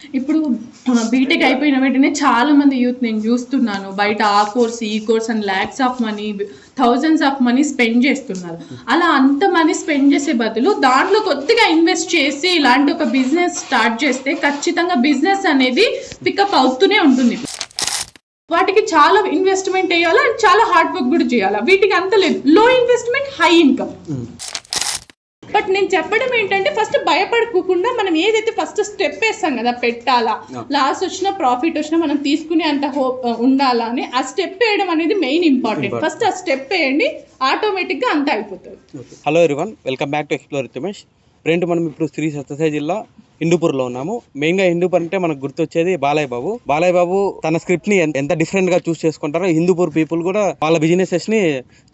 ఇప్పుడు బీటెక్ అయిపోయిన వెంటనే చాలా మంది యూత్ నేను చూస్తున్నాను బయట ఆ కోర్స్ ఈ కోర్స్ అని lakhs of money thousands of money spend చేస్తున్నారు. అలా అంత మనీ స్పెండ్ చేసే బదులు దాంట్లో కొద్దిగా ఇన్వెస్ట్ చేసి ఇలాంటి ఒక బిజినెస్ స్టార్ట్ చేస్తే ఖచ్చితంగా బిజినెస్ అనేది పికప్ అవుతూనే ఉంటుంది. వాటికి చాలా ఇన్వెస్ట్మెంట్ చేయాలా అండ్ చాలా హార్డ్ వర్క్ కూడా చేయాలా. వీటికి అంత లేదు, లో ఇన్వెస్ట్మెంట్ హై ఇన్కమ్. బట్ నేను చెప్పడం ఏంటంటే ఫస్ట్ భయపడుకోకుండా మనం ఏదైతే ఫస్ట్ స్టెప్ వేస్తాం కదా, పెట్టాలా, లాస్ వచ్చినా ప్రాఫిట్ వచ్చినా మనం తీసుకునే అంత హోప్ ఉండాలా అని ఆ స్టెప్ వేయడం అనేది మెయిన్ ఇంపార్టెంట్. ఫస్ట్ ఆ స్టెప్ వేయండి, ఆటోమేటిక్ గా అంతా అయిపోతుంది. Hello everyone, welcome back to explore with Ramesh. Friend, మనం ఇప్పుడు శ్రీ సత్యసాయి జిల్లా హిందూపూర్లో ఉన్నాము. మెయిన్గా హిందూపూర్ అంటే మనకు గుర్తొచ్చేది బాలయ్య బాబు తన స్క్రిప్ట్ని ఎంత డిఫరెంట్గా చూస్ చేసుకుంటారో హిందూపూర్ పీపుల్ కూడా వాళ్ళ బిజినెసెస్ని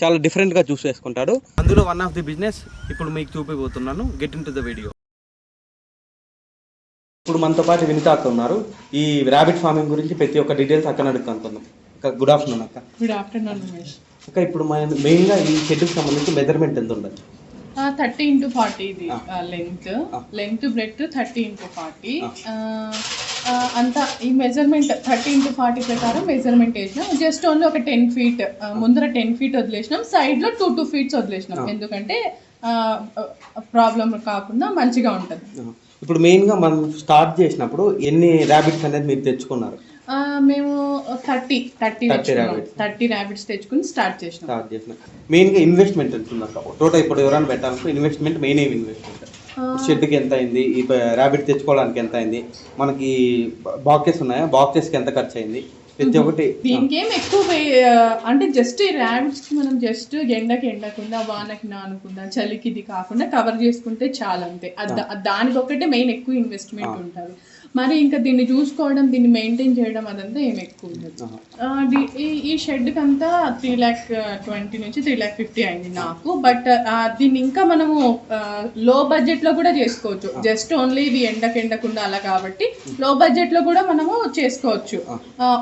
చాలా డిఫరెంట్గా చూస్ చేసుకుంటాడు. అందులో వన్ ఆఫ్ ది బిజినెస్ ఇప్పుడు మీకు చూపిపోతున్నాను. Get into the video. ఇప్పుడు మనతో పాటు వినిత అక్క ఉన్నారు. ఈ ర్యాబిట్ ఫార్మింగ్ గురించి ప్రతి ఒక్క డీటెయిల్స్ అక్కడ అడుగుతున్నాం. అక్క, గుడ్ ఆఫ్టర్నూన్ అక్క. Good afternoon Ramesh. అక్క, ఇప్పుడు మెయిన్గా ఈ షెడ్కి సంబంధించి మెజర్మెంట్ ఎంత ఉండదు? 30x40 ఇది లెంత్ బ్రెడ్త్ 30x40. అంతా ఈ మెజర్మెంట్ 30x40 ప్రకారం మెజర్మెంట్ వేసినాం. జస్ట్ ఓన్లీ ఒక 10 feet ముందర 10 feet వదిలేసినాం, సైడ్ లో 2 feet వదిలేసినాం. ఎందుకంటే ప్రాబ్లం కాకుండా మంచిగా ఉంటుంది. ఇప్పుడు మెయిన్ గా మనం స్టార్ట్ చేసినప్పుడు ఎన్ని ర్యాబిట్స్ అనేది మీరు తెచ్చుకున్నారు? మేము 30 ర్యాబిట్స్ తెచ్చుకుని స్టార్ట్ చేసినాం. మెయిన్ గా ఇన్వెస్ట్మెంట్ ఎంత ఉంది అక్క టోటల్? ఇప్పుడు ఎవరైనా పెట్టాలనుకో ఇన్వెస్ట్మెంట్ మెయిన్ ఇన్వెస్ట్మెంట్ షెడ్కి ఎంత అయింది, ఈ ర్యాబిట్ తెచ్చుకోవడానికి ఎంత అయింది, మనకి బాక్సెస్ ఉన్నాయా, బాక్సెస్ కి ఎంత ఖర్చు అయింది, ప్రతి ఒక్కటి. దీనికి ఏం ఎక్కువ అంటే జస్ట్ ఈ ర్యాబిట్స్ కి మనం జస్ట్ ఎండకుండా వానకి నానకుండా చలికి ఇది కాకుండా కవర్ చేసుకుంటే చాలా, అంతే. దానికి ఒకటే మెయిన్ ఎక్కువ ఇన్వెస్ట్మెంట్ ఉంటుంది. మరి ఇంకా దీన్ని చూసుకోవడం, దీన్ని మెయింటైన్ చేయడం అదంతా ఏం ఎక్కువ ఉండదు. ఈ షెడ్కి అంతా 3,20,000 నుంచి 3,50,000 అయింది నాకు. బట్ దీన్ని ఇంకా మనము లో బడ్జెట్ లో కూడా చేసుకోవచ్చు. జస్ట్ ఓన్లీ ఇది ఎండకుండా అలా కాబట్టి లో బడ్జెట్ లో కూడా మనము చేసుకోవచ్చు.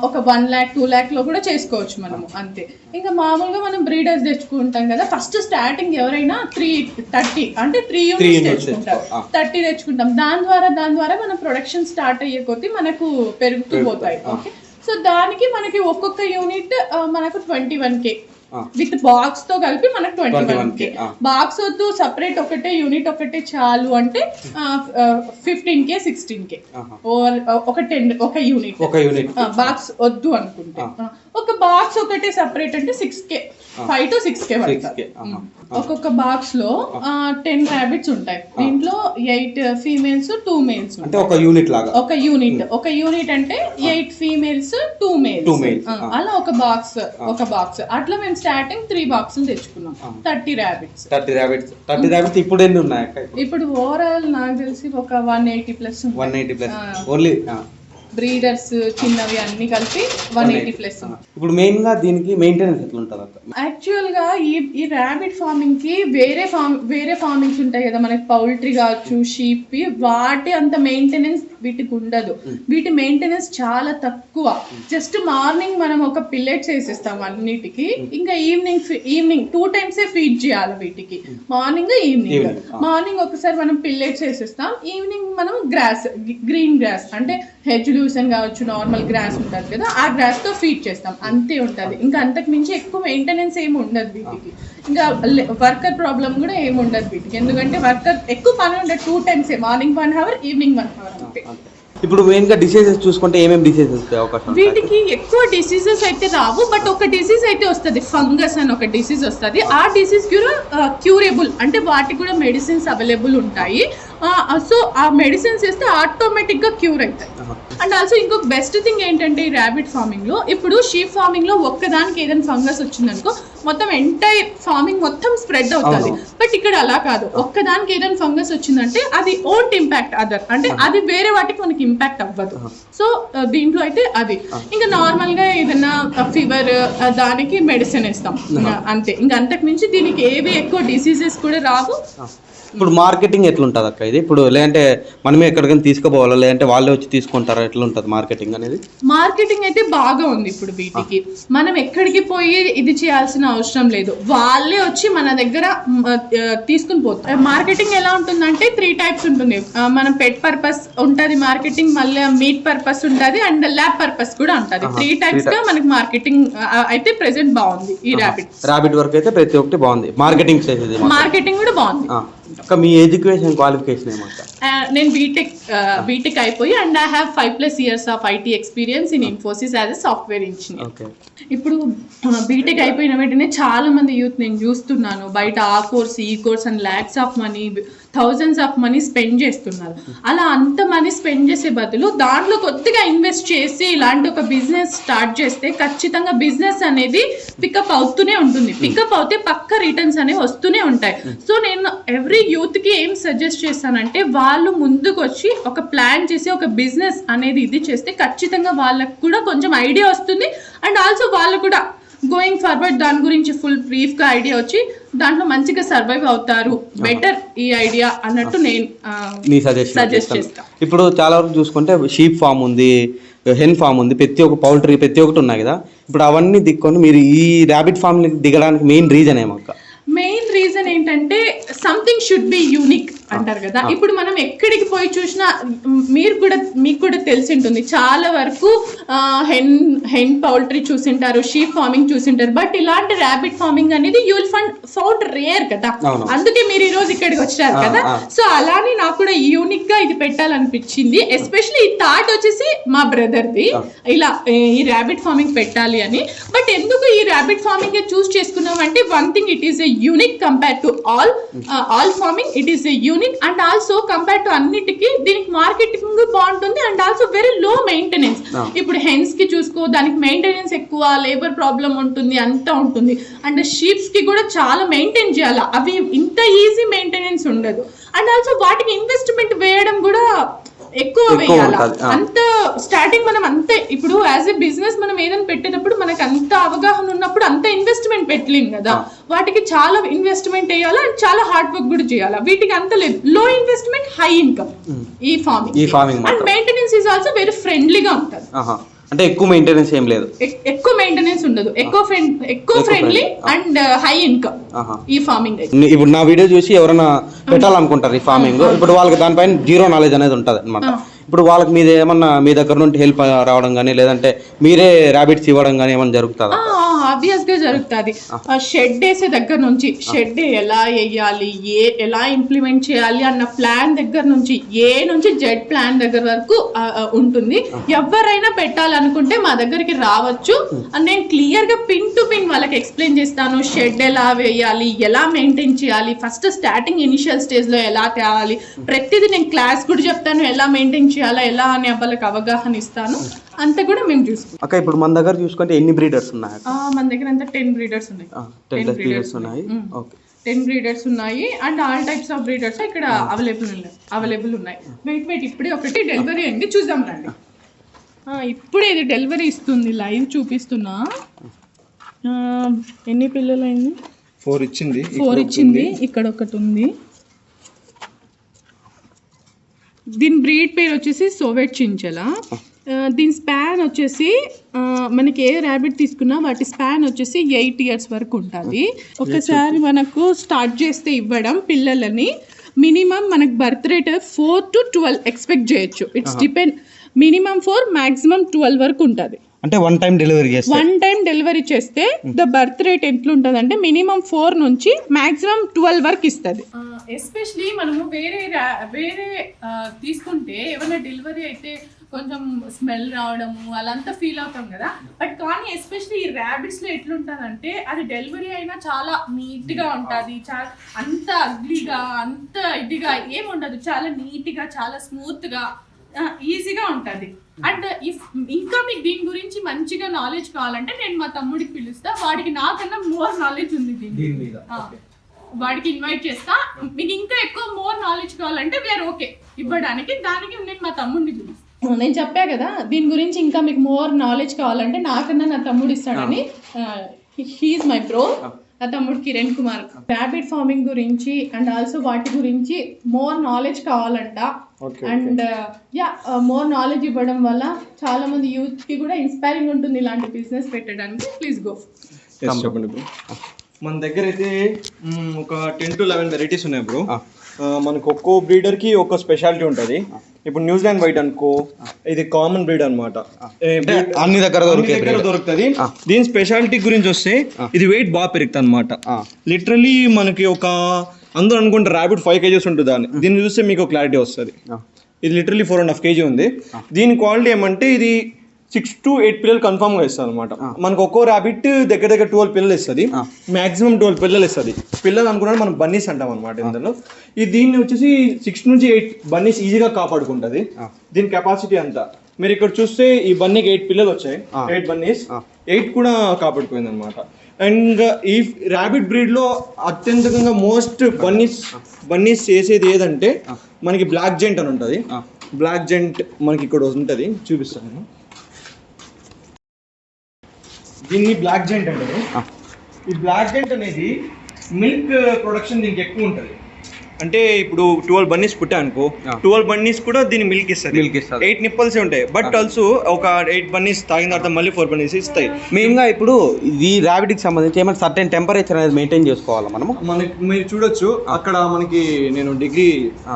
ఒక 1 lakh 2 lakh లో కూడా చేసుకోవచ్చు మనము, అంతే. ఇంకా మామూలుగా మనం బ్రీడర్స్ తెచ్చుకుంటాం కదా, ఫస్ట్ స్టార్టింగ్ ఎవరైనా 330 అంటే 3 units తెచ్చుకుంటాం, 30 తెచ్చుకుంటాం. దాని ద్వారా మనం ప్రొడక్షన్ స్టార్ట్ అయ్యే కొద్దీ మనకు పెరుగుతూ పోతాయి. ఓకే, సో దానికి మనకి ఒక్కొక్క యూనిట్ మనకు 21K విత్ బాక్స్ తో కలిపి మనకు 21K. బాక్స్ వద్దు, సపరేట్ ఒకటే యూనిట్ ఒకటే చాలు అంటే 15K 16K ఒక యూనిట్ బాక్స్ వద్దు అనుకుంటే. ఒక బాక్స్ ఒకటే సపరేట్ అంటే 6K 5 to 6K పడుతుంది. ఒక్కొక్క బాక్స్ లో 10 ర్యాబిట్స్ ఉంటాయి. దీంట్లో 8 females 2 males అంటే ఒక యూనిట్ లాగా. ఒక యూనిట్ అంటే 8 females 2 males అలా ఒక బాక్స్ అట్లా మేము స్టార్టింగ్ 3 బాక్సులు తెచ్చుకున్నాం. 30 ర్యాబిట్స్ ఇప్పుడు ఎన్ని ఉన్నాయి? ఇప్పుడు ఓవరాల్ నాకు తెలిసి ఒక 180+ ఓన్లీ బ్రీడర్స్ చిన్నవి అన్ని కలిపి 180+. ఇప్పుడు మెయిన్ గా దీనికి మెయింటెనెన్స్ ఎట్లా ఉంటుంది? యాక్చువల్ గా ఈ ర్యాబిట్ ఫార్మింగ్ కి వేరే ఫార్మింగ్స్ ఉంటాయి కదా, మనకి పౌల్ట్రీ కావచ్చు, షీప్, వాటి అంత మెయింటెనెన్స్ వీటికి ఉండదు. వీటి మెయింటెనెన్స్ చాలా తక్కువ. జస్ట్ మార్నింగ్ మనం ఒక పిల్లెట్స్ వేసేస్తాం అన్నిటికి. ఇంకా ఈవినింగ్ 2 times ఫీడ్ చేయాలి వీటికి, మార్నింగ్ ఈవినింగ్. మార్నింగ్ ఒకసారి మనం పిల్లెట్స్ వేసేస్తాం, ఈవినింగ్ మనం గ్రీన్ గ్రాస్ అంటే హెజ్లూసన్ కావచ్చు, నార్మల్ గ్రాస్ ఉంటుంది కదా, ఆ గ్రాస్ తో ఫీడ్ చేస్తాం, అంతే ఉంటుంది. ఇంకా అంతకు మించి ఎక్కువ మెయింటెనెన్స్ ఏమి ఉండదు వీటికి. ఇంకా వర్కర్ ప్రాబ్లం కూడా ఏమి ఉండదు వీటికి, ఎందుకంటే వర్కర్ ఎక్కువ పని ఉండదు. 2 times morning 1 hour, evening 1 hour అంతే. ఇప్పుడు మెయిన్ గా డిసీజెస్ చూసుకుంటే ఏమేమి డిసీజెస్ వస్తాయి అవకాశం? వీటికి ఎక్కువ డిసీజెస్ అయితే రావు, బట్ ఒక డిసీజ్ అయితే వస్తుంది, ఫంగస్ అని ఒక డిసీజ్ వస్తుంది. ఆ డిసీజ్ క్యూరబుల్ అంటే వాటికి కూడా మెడిసిన్స్ అవైలబుల్ ఉంటాయి. సో ఆ మెడిసిన్స్ వేస్తే ఆటోమేటిక్ గా క్యూర్ అవుతాయి. అండ్ ఆల్సో ఇంకొక బెస్ట్ థింగ్ ఏంటంటే ఈ ర్యాబిట్ ఫార్మింగ్ లో, ఇప్పుడు షీప్ ఫార్మింగ్ లో ఒక్కదానికి ఏదైనా ఫంగస్ వచ్చిందనుకో మొత్తం ఎంటైర్ ఫార్మింగ్ మొత్తం స్ప్రెడ్ అవుతుంది. బట్ ఇక్కడ అలా కాదు, ఒక్కదానికి ఏదైనా ఫంగస్ వచ్చిందంటే అది ఓంట్ ఇంపాక్ట్ అదర్, అంటే అది వేరే వాటికి మనకి ఇంపాక్ట్ అవ్వదు. సో దీంట్లో అయితే అది. ఇంకా నార్మల్ గా ఏదైనా ఫీవర్ దానికి మెడిసిన్ ఇస్తాం, అంతే. ఇంకా అంతకు మించి దీనికి ఏవి ఎక్కువ డిసీజెస్ కూడా రావు. ఇప్పుడు మార్కెటింగ్ ఎట్లుంటుంది అక్క ఇది? ఇప్పుడు లేదంటే మనమే ఎక్కడికైనా తీసుకుపోవాలా, లేదంటే వాళ్ళే వచ్చి తీసుకుంటారు? తీసుకుంటారా, ఎట్లా ఉంటుంది మార్కెటింగ్ అనేది? మార్కెటింగ్ అయితే బాగా ఉంది ఇప్పుడు వీటికి. మనం ఎక్కడికి పోయి ఇది చేయాల్సిన అవసరం లేదు, వాళ్ళే వచ్చి మన దగ్గర తీసుకుని పోతారు. మార్కెటింగ్ ఎలా ఉంటుందంటే 3 టైప్స్ ఉంటుంది. మనం పెట్ పర్పస్ ఉంటుంది మార్కెటింగ్, మళ్ళీ మీట్ పర్పస్ ఉంటుంది, అండ్ ల్యాబ్ పర్పస్ కూడా ఉంటుంది. 3 టైప్స్ గా మనకి మార్కెటింగ్ అయితే ప్రెసెంట్ బాగుంది. ఈ ర్యాబిట్ వరకు అయితే ప్రతి ఒక్కటి బాగుంది, మార్కెటింగ్ కూడా బాగుంది. మీ ఎడ్యుకేషన్ క్వాలిఫికేషన్ ఏమంటారు? నేను బీటెక్ అయిపోయి and I have 5+ years of IT experience in Infosys as a software engineer. ఇప్పుడు బీటెక్ అయిపోయిన వెంటనే చాలా మంది యూత్ నేను చూస్తున్నాను బయట ఆ కోర్స్ ఈ కోర్స్ అని lakhs of money, thousands of money spend చేస్తున్నారు. అలా అంత మనీ స్పెండ్ చేసే బదులు దాంట్లో కొద్దిగా ఇన్వెస్ట్ చేసి ఇలాంటి ఒక బిజినెస్ స్టార్ట్ చేస్తే ఖచ్చితంగా బిజినెస్ అనేది పికప్ అవుతూనే ఉంటుంది. పికప్ అవుతే పక్క రిటర్న్స్ అనేవి వస్తూనే ఉంటాయి. సో నేను ఎవ్రీ యూత్ కి ఏం సజెస్ట్ చేస్తానంటే, వాళ్ళు ముందుకు వచ్చి ఒక ప్లాన్ చేసి ఒక బిజినెస్ అనేది ఇది చేస్తే ఖచ్చితంగా వాళ్ళకు కూడా కొంచెం ఐడియా వస్తుంది. అండ్ ఆల్సో వాళ్ళు కూడా గోయింగ్ ఫార్వర్డ్ దాని గురించి ఫుల్ బ్రీఫ్ గా ఐడియా వచ్చి దాంట్లో మంచిగా సర్వైవ్ అవుతారు. బెటర్ ఈ ఐడియా అన్నట్టు నేను సజెస్ట్ చేస్తాను. ఇప్పుడు చాలా వరకు చూసుకుంటే షీప్ ఫామ్ ఉంది, హెన్ ఫామ్ ఉంది, ప్రతి ఒక్క పౌల్ట్రీ ప్రతి ఒక్కటి ఉన్నాయి కదా. ఇప్పుడు అవన్నీ దిక్కొని మీరు ఈ ర్యాబిట్ ఫామ్ దిగడానికి మెయిన్ రీజన్ ఏమక్క? మెయిన్ రీజన్ ఏంటంటే సంథింగ్ షుడ్ బి యూనిక్ అంటారు కదా. ఇప్పుడు మనం ఎక్కడికి పోయి చూసినా మీకు కూడా తెలిసి ఉంటుంది, చాలా వరకు హెన్ పౌల్ట్రీ చూసింటారు, షీప్ ఫార్మింగ్ చూసింటారు. బట్ ఇలాంటి ర్యాబిట్ ఫార్మింగ్ అనేది యూ విల్ ఫౌండ్ రేర్ కదా. అందుకే మీరు ఈ రోజు ఇక్కడికి వచ్చారు కదా. సో అలానే నాకు కూడా యూనిక్ గా ఇది పెట్టాలనిపించింది. ఎస్పెషల్లీ ఈ థాట్ వచ్చేసి మా బ్రదర్ది, ఇలా ఈ ర్యాబిట్ ఫార్మింగ్ పెట్టాలి అని. బట్ ఎందుకు ఈ ర్యాబిట్ ఫార్మింగ్ చూస్ చేసుకున్నాం అంటే, one thing, it is a unique compare to all farming. It is a unique and also compare to అన్నిటికీ దీనికి మార్కెటింగ్ బాగుంటుంది and also very low maintenance. ఇప్పుడు హెన్స్ కి చూసుకో, దానికి మెయింటెనెన్స్ ఎక్కువ, లేబర్ ప్రాబ్లం ఉంటుంది, అంతా ఉంటుంది. అండ్ షీప్స్ కి కూడా చాలా మెయింటైన్ చేయాలి, అవి ఇంత ఈజీ మెయింటెనెన్స్ ఉండదు. అండ్ ఆల్సో వాటికి ఇన్వెస్ట్మెంట్ వేయడం కూడా ఎక్కువ వేయాలి. అంత స్టార్టింగ్ మనం అంతే, ఇప్పుడు యాజ్ ఎ బిజినెస్ మనం ఏదైనా పెట్టేటప్పుడు మనకు అంత అవగాహన ఉన్నప్పుడు అంత ఇన్వెస్ట్మెంట్ పెట్టలేం కదా. వాటికి చాలా ఇన్వెస్ట్మెంట్ వేయాలి అండ్ చాలా హార్డ్ వర్క్ కూడా చేయాలి. వీటికి అంత లేదు, లో ఇన్వెస్ట్మెంట్ హై ఇన్కమ్ ఈ farming. And maintenance is also very ఫ్రెండ్లీగా ఉంటుంది. అంటే ఎక్కువ మెయింటెనెన్స్ ఏం లేదు, ఎక్కువ మెయింటెనెన్స్ ఉండదు, ఎక్కువ ఫ్రెండ్లీ అండ్ హై ఇన్కమ్ ఈ ఫార్మింగ్. ఇప్పుడు నా వీడియో చూసి ఎవరైనా పెట్టాలనుకుంటారు ఈ ఫార్మింగ్, ఇప్పుడు వాళ్ళకి దానిపైన జీరో నాలెడ్జ్ అనేది ఉంటుంది అనమాట. ఇప్పుడు వాళ్ళకి మీద ఏమన్నా మీ దగ్గర నుండి హెల్ప్ రావడం కానీ, లేదంటే మీరే ర్యాబిట్స్ ఇవ్వడం కానీ ఏమన్నా జరుగుతుందా? ఆబ్వియస్ గా జరుగుతుంది. షెడ్ వేసే దగ్గర నుంచి, షెడ్ ఎలా వేయాలి, ఎలా ఇంప్లిమెంట్ చేయాలి అన్న ప్లాన్ దగ్గర నుంచి, ఏ నుంచి జెడ్ ప్లాన్ దగ్గర వరకు ఉంటుంది. ఎవరైనా పెట్టాలనుకుంటే మా దగ్గరికి రావచ్చు. నేను క్లియర్ గా పిన్ టు పిన్ వాళ్ళకి ఎక్స్ప్లెయిన్ చేస్తాను. షెడ్ ఎలా వేయాలి, ఎలా మెయింటైన్ చేయాలి, ఫస్ట్ స్టార్టింగ్ ఇనిషియల్ స్టేజ్ లో ఎలా తేవాలి, ప్రతిదీ నేను క్లాస్ కూడా చెప్తాను. ఎలా మెయింటైన్ చేయాలా, ఎలా అని వాళ్ళకి అవగాహన ఇస్తాను. అంతా కూడా మేము చూసుకుంటాం. అక్క ఇప్పుడు మన దగ్గర చూసుకుంటే ఎన్ని బ్రీడర్స్ ఉన్నాయి? మన దగ్గర అంతా 10 బ్రీడర్స్ ఉన్నాయి. 10 బ్రీడర్స్ ఉన్నాయి. ఓకే, 10 బ్రీడర్స్ ఉన్నాయి. And all types of breeders ఇక్కడ అవైలబుల్ ఉన్నాయి. వెయిట్ ఇప్పుడే ఒకటి డెలివరీ అయింది, చూద్దాం రండి. ఇప్పుడే ఇది డెలివరీ ఇస్తుంది, లైవ్ చూపిస్తున్నా. ఎన్ని పిల్లలు అయింది? 4 ఇచ్చింది. ఇక్కడ ఒకటి ఉంది. దీని బ్రీడ్ పేరు వచ్చేసి సోవెట్ చించలా. దీని స్పాన్ వచ్చేసి మనకి ఏ ర్యాబిట్ తీసుకున్నా వాటి స్పాన్ వచ్చేసి 8 years వరకు ఉంటుంది. ఒకసారి మనకు స్టార్ట్ చేస్తే ఇవ్వడం పిల్లలని, మినిమం మనకు బర్త్ రేట్ 4 to 12 ఎక్స్పెక్ట్ చేయొచ్చు. ఇట్స్ డిపెండ్, మినిమం 4 మాక్సిమం 12 వరకు ఉంటుంది. అంటే వన్ టైం డెలివరీ చేస్తే ద బర్త్ రేట్ ఎట్లుంటుంది అంటే మినిమం 4 నుంచి మాక్సిమం 12 వరకు ఇస్తుంది. ఎస్పెషలీ మనము వేరే తీసుకుంటే ఏమైనా డెలివరీ అయితే కొంచెం స్మెల్ రావడము అలంతా ఫీల్ అవుతాం కదా. బట్ కానీ ఎస్పెషలీ ఈ ర్యాబిట్స్లో ఎట్లుంటుందంటే, అది డెలివరీ అయినా చాలా నీట్గా ఉంటుంది, చాలా అంత అగ్లీగా అంత ఇదిగా ఏముండదు, చాలా నీట్గా చాలా స్మూత్గా ఈజీగా ఉంటుంది. అండ్ ఇంకా మీకు దీని గురించి మంచిగా నాలెడ్జ్ కావాలంటే నేను మా తమ్ముడికి పిలుస్తా, వాడికి నాకన్నా మోర్ నాలెడ్జ్ ఉంది దీని మీద. వాడికి ఇన్వైట్ చేస్తా. మీకు ఇంకా ఎక్కువ మోర్ నాలెడ్జ్ కావాలంటే వీఆర్ ఓకే ఇవ్వడానికి, దానికి నేను మా తమ్ముడిని పిలుస్తాను. నేను చెప్పా కదా దీని గురించి ఇంకా మీకు మోర్ నాలెడ్జ్ కావాలంటే నాకన్నా నా తమ్ముడు ఇస్తాడని. హీఈస్ మై బ్రో నా తమ్ముడు కిరణ్ కుమార్. ర్యాబిట్ ఫార్మింగ్ గురించి అండ్ ఆల్సో వాటి గురించి మోర్ నాలెడ్జ్ కావాలంట. అండ్ మోర్ నాలెడ్జ్ ఇవ్వడం వల్ల చాలా మంది యూత్ కి కూడా ఇన్స్పైరింగ్ ఉంటుంది ఇలాంటి బిజినెస్ పెట్టడానికి. Please go. చెప్పండి బ్రో. మన దగ్గర అయితే ఒక 10 to 11 వెరైటీస్ ఉన్నాయి బ్రో. మనకు ఒక్కో బ్రీడర్ కి ఒక్కో స్పెషాలిటీ ఉంటుంది. ఇప్పుడు న్యూజిలాండ్ వైట్ అనుకో, ఇది కామన్ బ్రీడ్ అనమాట, అన్ని దగ్గర దొరుకుతుంది. దీని స్పెషాలిటీ గురించి వస్తే ఇది వెయిట్ బాగా పెరుగుతుంది అనమాట. లిటరలీ మనకి ఒక అందరూ అనుకుంటే ర్యాబిట్ 5 kgs ఉంటుంది అని, దీన్ని చూస్తే మీకు క్లారిటీ వస్తుంది. ఇది లిటరలీ 4.5 kg ఉంది. దీని క్వాలిటీ ఏమంటే ఇది 6 to 8 పిల్లలు కన్ఫర్మ్ గా ఇస్తుంది అనమాట. మనకు ఒక్కో ర్యాబిట్ దగ్గర 12 పిల్లలు ఇస్తుంది, మాక్సిమం 12 పిల్లలు ఇస్తుంది. పిల్లలు అనుకున్నాడు మనం బన్నీస్ అంటాం అనమాట. ఇందులో దీన్ని వచ్చేసి 6 నుంచి 8 బన్నీస్ ఈజీగా కాపాడుకుంటుంది. దీని కెపాసిటీ అంతా మీరు ఇక్కడ చూస్తే ఈ బన్నీకి 8 పిల్లలు వచ్చాయి, 8 బన్నీస్, 8 కూడా కాపాడుకుంది అనమాట. అండ్ ఈ ర్యాబిట్ బ్రీడ్ లో అత్యంతకంగా మోస్ట్ బన్నీస్ చేసేది ఏదంటే మనకి బ్లాక్ జెంట్ అని ఉంటుంది. బ్లాక్ జెంట్ మనకి ఇక్కడ ఉంటుంది, చూపిస్తాను నేను. దీన్ని బ్లాక్ జెంట్ అంటారు. ఈ బ్లాక్ జెంట్ అనేది మిల్క్ ప్రొడక్షన్ దీనికి ఎక్కువ ఉంటుంది. అంటే ఇప్పుడు 12 బన్నీస్ పుట్టా అనుకో, 12 బన్నీస్ కూడా దీన్ని మిల్క్ ఇస్తుంది. 8 నిప్పల్సే ఉంటాయి, బట్ ఆల్సో ఒక 8 బన్నీస్ తాగిన తర్వాత మళ్ళీ 4 బన్నీస్ ఇస్తాయి. మెయిన్గా ఇప్పుడు ఈ ర్యాబిట్కి సంబంధించి ఏమైనా సర్టెన్ టెంపరేచర్ అనేది మెయింటైన్ చేసుకోవాలి మనము. మీరు చూడొచ్చు అక్కడ మనకి నేను డిగ్రీ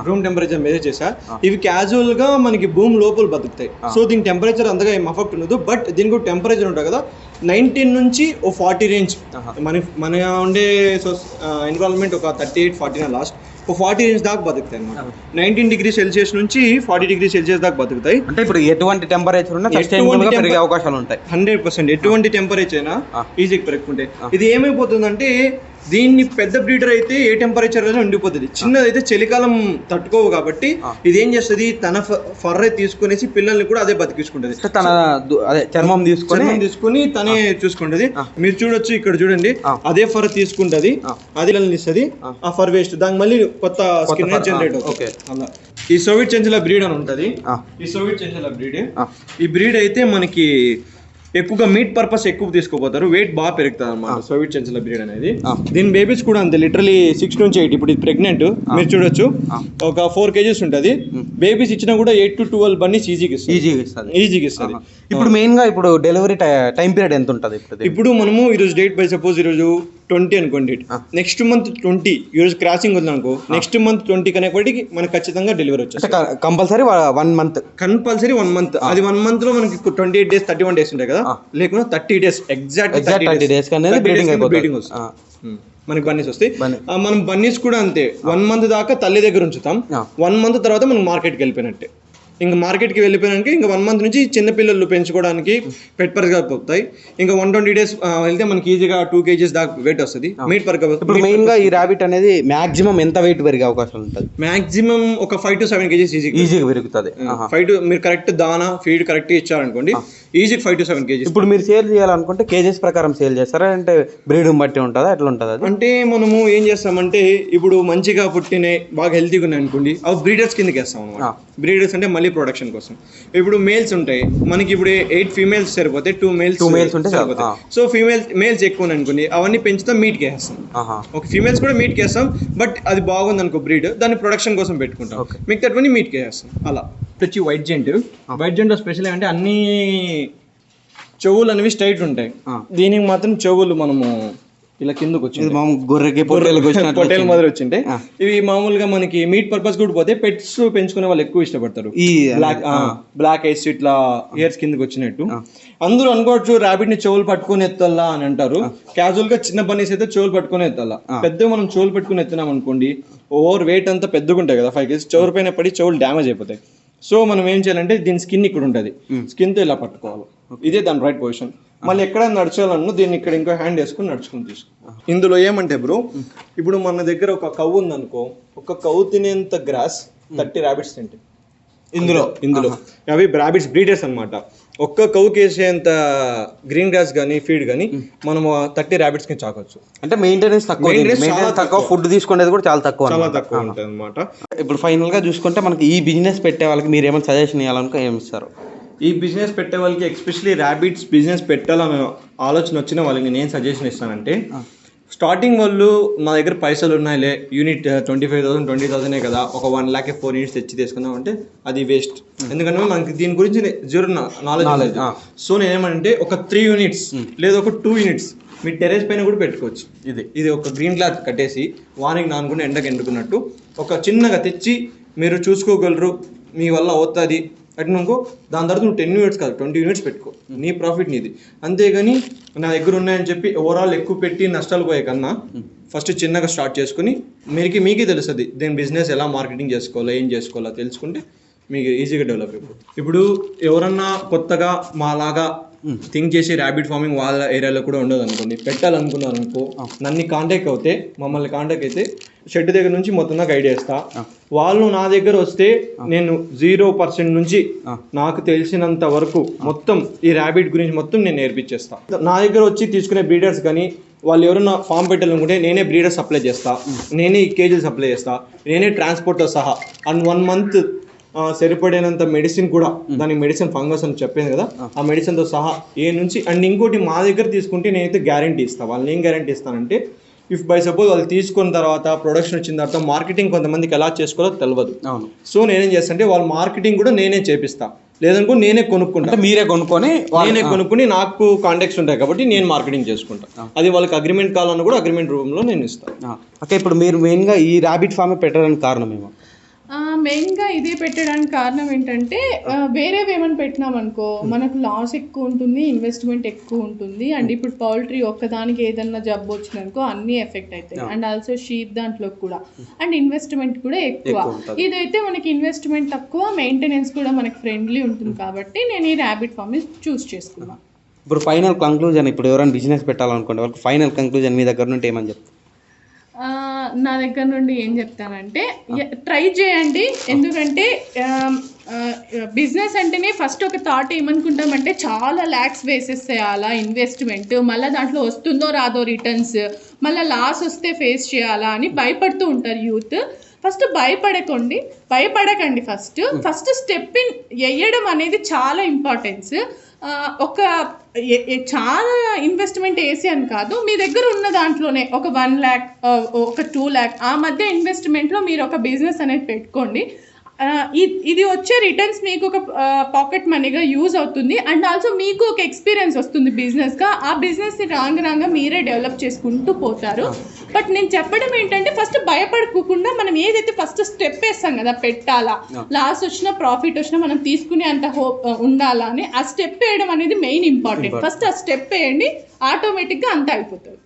రూమ్ టెంపరేచర్ మెజర్ చేసా. ఇవి క్యాజువల్ గా మనకి భూమి లోపల బతుకుతాయి. సో దీని టెంపరేచర్ అంతగా ఏం అఫెక్ట్ ఉండదు. బట్ దీనికి ఒక టెంపరేచర్ ఉంటుంది కదా, 19 నుంచి 40 రేంజ్. మన ఉండే ఎన్విరాన్మెంట్ ఒక 38-40 లాస్ట్, ఒక 40 రేంజ్ దాకా బతుకుతాయి అనమాట. 19 డిగ్రీ సెల్సియస్ నుంచి 40 డిగ్రీ సెల్సియస్ దాకా బతుకుతాయి. అంటే ఇప్పుడు ఎటువంటి టెంపరేచర్ ఉన్నా పెరిగే అవకాశాలు ఉంటాయి. 100% ఎటువంటి టెంపరేచర్ అయినా ఈజీగా పెరుగుతుంటాయి. ఇది ఏమైపోతుందంటే దీన్ని పెద్ద బ్రీడర్ అయితే ఏ టెంపరేచర్ అయినా ఉండిపోతుంది, చిన్నదైతే చలికాలం తట్టుకోవు. కాబట్టి ఇది ఏం చేస్తుంది, తన ఫర్ తీసుకునేసి పిల్లల్ని కూడా అదే బతికించుకుంటది. తన చర్మం తీసుకుని తనే చూసుకుంటది. మీరు చూడొచ్చు ఇక్కడ చూడండి, అదే ఫర్ తీసుకుంటది, అది పిల్లల్ని ఇస్తుంది. ఆ ఫర్ వేస్ట్ దానికి మళ్ళీ కొత్త స్కిన్ జనరేట్ అవుతుంది. అలా ఈ సోవియట్ చెంచుల బ్రీడ్ అని ఉంటుంది. ఈ సోవియట్ చెంచుల బ్రీడ్, ఈ బ్రీడ్ అయితే మనకి ఎక్కువగా మీట్ పర్పస్ ఎక్కువ తీసుకోపోతారు, వెయిట్ బాగా పెరుగుతుంది అనమాట సోవియట్ చెంచుల బ్రీడ్ అనేది. దీని బేబీస్ కూడా అంతే, లిటరలీ 6 నుంచి 8. ఇప్పుడు ఇది ప్రెగ్నెంట్, మీరు చూడొచ్చు ఒక 4 kgs ఉంటుంది. బేబీస్ ఇచ్చినా కూడా 8 to 12 బన్నీస్ ఈజీగా ఇస్తుంది. ఇప్పుడు మెయిన్ గా ఇప్పుడు డెలివరీ టైం పీరియడ్ ఎంత ఉంటుంది? ఇప్పుడు మనము ఈరోజు డేట్ బై సపోజ్ ఈరోజు 20 అనుకోండి, నెక్స్ట్ మంత్ 20 ఈరోజు క్రాసింగ్ ఉంది అనుకో, నెక్స్ట్ మంత్ 20 కనేపటికి మనకు ఖచ్చితంగా డెలివరీ వచ్చేస్తుంది. Compulsory 1 month, compulsory 1 month. అది 1 మంత్ లో మనకి 28 days 31 days ఉంటాయి కదా, లేకుండా 30 days ఎగ్జాక్ట్ 30 days బ్రీడింగ్ వస్తుంది. మనకి బన్నీస్ వస్తాయి. మనం బన్నీస్ కూడా అంతే, 1 month దాకా తల్లి దగ్గర ఉంచుతాం. 1 month తర్వాత మనం మార్కెట్కి వెళ్ళిపోయినట్టే. ఇంకా మార్కెట్కి వెళ్ళిపోయానికి ఇంకా 1 month నుంచి చిన్న పిల్లలు పెంచుకోవడానికి పెట్ పర్గా పోతాయి. ఇంకా 120 days వెళ్తే మనకి ఈజీగా 2 kgs దాకా వెయిట్ వస్తుంది. మీట్ పర్గా. ఇప్పుడు మెయిన్ గా ఈ ర్యాబిట్ అనేది మాక్సిమం ఎంత వెయిట్ పెరిగే అవకాశం ఉంటుంది? మాక్సిమం ఒక 5 to 7 kgs ఈజీగా పెరుగుతుంది. 5 to మీరు కరెక్ట్ దానా ఫీడ్ కరెక్ట్ ఇచ్చారనుకోండి, ఈజీ 5 to 7 kgs. ఇప్పుడు మీరు సేల్ చేయాలనుకుంటే కేజెస్ ప్రకారం సేల్ చేస్తారా, అంటే బ్రీడ్ బట్టి ఉంటుందా, ఎట్లా ఉంటుంది అది? అంటే మనము ఏం చేస్తామంటే ఇప్పుడు మంచిగా పుట్టినాయి బాగా హెల్తీగా ఉన్నాయి అనుకోండి, అవి బ్రీడర్స్ కిందకి వేస్తాం అనమాట. బ్రీడర్స్ అంటే మళ్ళీ ప్రొడక్షన్ కోసం. ఇప్పుడు మేల్స్ ఉంటాయి మనకి, ఇప్పుడు 8 females సరిపోతే 2 males ఉంటే సరిపోతాయి. సో మేల్స్ ఎక్కువ అనుకోండి, అవన్నీ పెంచుతాం, మీట్కి వేస్తాం. ఒక ఫీమేల్స్ కూడా మీట్కి వేస్తాం, బట్ అది బాగుంది అనుకో బ్రీడ్, దాన్ని ప్రొడక్షన్ కోసం పెట్టుకుంటాం. మిగతావన్నీ మీట్కి వేస్తాం. అలా వచ్చి వైట్ జెంట్ స్పెషల్ అంటే అన్ని చెవులు అనేవి స్ట్రైట్ ఉంటాయి, దీనికి మాత్రం చెవులు మనము ఇలా కిందకు వచ్చింది, గొర్రెకి పొట్టేల మాదిరి వచ్చింటాయి. ఇవి మామూలుగా మనకి మీట్ పర్పస్ కూడా పోతే పెట్స్ పెంచుకునే వాళ్ళు ఎక్కువ ఇష్టపడతారు. ఈ బ్లాక్ ఐస్ ఇట్లా ఇయర్స్ కిందకి వచ్చినట్టు. అందరూ అనుకోవచ్చు ర్యాబిట్ ని చెవులు పట్టుకుని ఎత్తాలా అని అంటారు. క్యాజువల్ గా చిన్న బన్నీస్ అయితే చెవులు పట్టుకుని ఎత్తాలా. పెద్ద మనం చెవులు పట్టుకుని ఎత్తున్నాం అనుకోండి, ఓవర్ వెయిట్ అంతా పెద్దగా ఉంటాయి కదా, 5 kgs, చెవుల పైన పడి చెవులు డ్యామేజ్ అయిపోతాయి. సో మనం ఏం చేయాలంటే దీని స్కిన్ ఇక్కడ ఉంటుంది, స్కిన్ తో ఇలా పట్టుకోవాలి, ఇదే దాని రైట్ పొజిషన్. మళ్ళీ ఎక్కడైనా నడచాలన్నా దీన్ని ఇక్కడ ఇంకో హ్యాండ్ వేసుకుని నడుచుకుని తీసుకో. ఇందులో ఏమంటే బ్రో, ఇప్పుడు మన దగ్గర ఒక కవ్వు ఉందనుకో, ఒక కవ్వు తినేంత గ్రాస్ 30 ర్యాబిట్స్ తింటాయి ఇందులో. అవి ర్యాబిట్స్ బ్రీడర్స్ అనమాట. ఒక్క కవ్వుకి వేసేంత గ్రీన్ గ్రాస్ కానీ ఫీడ్ కానీ మనం 30 ర్యాబిట్స్ కి చాకొచ్చు. అంటే మెయింటెనెన్స్ తక్కువ, ఫుడ్ తీసుకునేది కూడా చాలా తక్కువ ఉంటుంది అనమాట. ఇప్పుడు ఫైనల్ గా చూసుకుంటే మనకి ఈ బిజినెస్ పెట్టే వాళ్ళకి మీరు ఏమైనా సజెషన్ ఇవ్వాలనుకో ఏమి ఇస్తారు? ఈ బిజినెస్ పెట్టే వాళ్ళకి, ఎస్పెషల్లీ ర్యాబిట్స్ బిజినెస్ పెట్టాలనే ఆలోచన వచ్చిన వాళ్ళకి నేను సజెషన్ ఇస్తానంటే, స్టార్టింగ్ వాళ్ళు మా దగ్గర పైసలు ఉన్నాయిలే, యూనిట్ 25,000 20,000 కదా, ఒక 1 lakh 4 యూనిట్స్ తెచ్చి తీసుకున్నాం అంటే అది వేస్ట్. ఎందుకంటే మనకి దీని గురించి జీరో నాలెడ్జ్. సో నేనేమంటే ఒక 3 యూనిట్స్ లేదా ఒక 2 యూనిట్స్ మీ టెరెస్ పైన కూడా పెట్టుకోవచ్చు. ఇది ఒక గ్రీన్ క్లాత్ కట్టేసి వానికి నానుకుని ఎండకు ఎండుకున్నట్టు ఒక చిన్నగా తెచ్చి మీరు చూసుకోగలరు, మీ వల్ల అవుతుంది అట్నుకో. దాని తర్వాత నువ్వు 10 యూనిట్స్ కాదు 20 యూనిట్స్ పెట్టుకో, నీ ప్రాఫిట్ నీది. అంతేగాని నా దగ్గర ఉన్నాయని చెప్పి ఓవరాల్ ఎక్కువ పెట్టి నష్టాలు పోయే కన్నా ఫస్ట్ చిన్నగా స్టార్ట్ చేసుకుని మీకే తెలుస్తుంది దీని బిజినెస్ ఎలా మార్కెటింగ్ చేసుకోవాలో ఏం చేసుకోవాలో తెలుసుకుంటే మీకు ఈజీగా డెవలప్ అయిపోతుంది. ఇప్పుడు ఎవరన్నా కొత్తగా మాలాగా థింక్ చేసి ర్యాబిట్ ఫార్మింగ్ వాళ్ళ ఏరియాలో కూడా ఉండదు అనుకోండి, పెట్టాలనుకున్నారు అనుకో, నన్ను కాంటాక్ట్ అవుతే మమ్మల్ని కాంటాక్ట్ అయితే షెడ్ దగ్గర నుంచి మొత్తంగా గైడ్ చేస్తా. వాళ్ళు నా దగ్గర వస్తే నేను 0% నుంచి నాకు తెలిసినంత వరకు మొత్తం ఈ ర్యాబిట్ గురించి మొత్తం నేను నేర్పించేస్తా. నా దగ్గర వచ్చి తీసుకునే బ్రీడర్స్ కానీ వాళ్ళు ఎవరైనా ఫామ్ పెట్టాలనుకుంటే నేనే బ్రీడర్ సప్లై చేస్తా, నేనే ఈ కేజీలు సప్లై చేస్తా, నేనే ట్రాన్స్పోర్ట్తో సహా. అండ్ 1 month సరిపడేనంత మెడిసిన్ కూడా, దానికి మెడిసిన్ ఫంగస్ అని చెప్పాను కదా, ఆ మెడిసిన్తో సహా ఏ నుంచి. అండ్ ఇంకోటి మా దగ్గర తీసుకుంటే నేనైతే గ్యారంటీ ఇస్తాను. వాళ్ళని ఏం గ్యారంటీ ఇస్తానంటే, ఇఫ్ బై సపోజ్ వాళ్ళు తీసుకున్న తర్వాత ప్రొడక్షన్ వచ్చిన తర్వాత మార్కెటింగ్ కొంతమందికి ఎలా చేసుకోవాలో తెలియదు. సో నేనేం చేస్తాను అంటే వాళ్ళ మార్కెటింగ్ కూడా నేనే చేపిస్తా, లేదనుకో నేనే కొనుక్కుంటా. మీరే కొనుక్కొని నాకు కాంటాక్ట్స్ ఉంటాయి కాబట్టి నేను మార్కెటింగ్ చేసుకుంటా. అది వాళ్ళకి అగ్రిమెంట్ కావాలన్నా కూడా అగ్రిమెంట్ రూపంలో నేను ఇస్తాను. ఓకే, ఇప్పుడు మీరు మెయిన్గా ఈ ర్యాబిట్ ఫామ్ పెట్టడానికి కారణం ఏమో? మెయిన్గా ఇదే పెట్టడానికి కారణం ఏంటంటే వేరేవి ఏమైనా పెట్టినామనుకో మనకు లాస్ ఎక్కువ ఉంటుంది, ఇన్వెస్ట్మెంట్ ఎక్కువ ఉంటుంది. అండ్ ఇప్పుడు పౌల్ట్రీ ఒక్కదానికి ఏదన్నా జబ్బు వచ్చిందనుకో అన్నీ ఎఫెక్ట్ అవుతాయి. అండ్ ఆల్సో షీప్ దాంట్లో కూడా అండ్ ఇన్వెస్ట్మెంట్ కూడా ఎక్కువ. ఇదైతే మనకి ఇన్వెస్ట్మెంట్ తక్కువ, మెయింటెనెన్స్ కూడా మనకి ఫ్రెండ్లీ ఉంటుంది. కాబట్టి నేను ఈ ర్యాబిట్ ఫార్మింగ్ చూస్ చేసుకున్నాను. ఇప్పుడు ఫైనల్ కంక్లూజన్, ఇప్పుడు ఎవరైనా బిజినెస్ పెట్టాలనుకుంటే వాళ్ళకి ఫైనల్ కంక్లూజన్ మీ దగ్గర నుండి ఏమని చెప్తారు? నా దగ్గర నుండి ఏం చెప్తానంటే ట్రై చేయండి. ఎందుకంటే బిజినెస్ అంటేనే ఫస్ట్ ఒక థాట్ ఏమనుకుంటామంటే చాలా ల్యాక్స్ వేసేసేయాలా ఇన్వెస్ట్మెంట్, మళ్ళీ దాంట్లో వస్తుందో రాదో రిటర్న్స్, మళ్ళీ లాస్ వస్తే ఫేస్ చేయాలా అని భయపడుతూ ఉంటారు యూత్. ఫస్ట్ భయపడకండి. ఫస్ట్ స్టెప్ ఇన్ వేయడం అనేది చాలా ఇంపార్టెన్స్. ఒక చాలా ఇన్వెస్ట్మెంట్ వేసి అని కాదు, మీ దగ్గర ఉన్న దాంట్లోనే ఒక 1 lakh ఒక 2 lakh ఆ మధ్య ఇన్వెస్ట్మెంట్లో మీరు ఒక బిజినెస్ అనేది పెట్టుకోండి. ఇది వచ్చే రిటర్న్స్ మీకు ఒక పాకెట్ మనీగా యూజ్ అవుతుంది. అండ్ ఆల్సో మీకు ఒక ఎక్స్పీరియన్స్ వస్తుంది బిజినెస్గా. ఆ బిజినెస్ని రాగా మీరే డెవలప్ చేసుకుంటూ పోతారు. బట్ నేను చెప్పడం ఏంటంటే ఫస్ట్ భయపడకుండా మనం ఏదైతే ఫస్ట్ స్టెప్ వేస్తాం కదా, పెట్టాలా, లాస్ వచ్చినా ప్రాఫిట్ వచ్చినా మనం తీసుకునే అంత హోప్ ఉండాలా అని ఆ స్టెప్ వేయడం అనేది మెయిన్ ఇంపార్టెంట్. ఫస్ట్ ఆ స్టెప్ వేయండి, ఆటోమేటిక్గా అంతా అయిపోతుంది.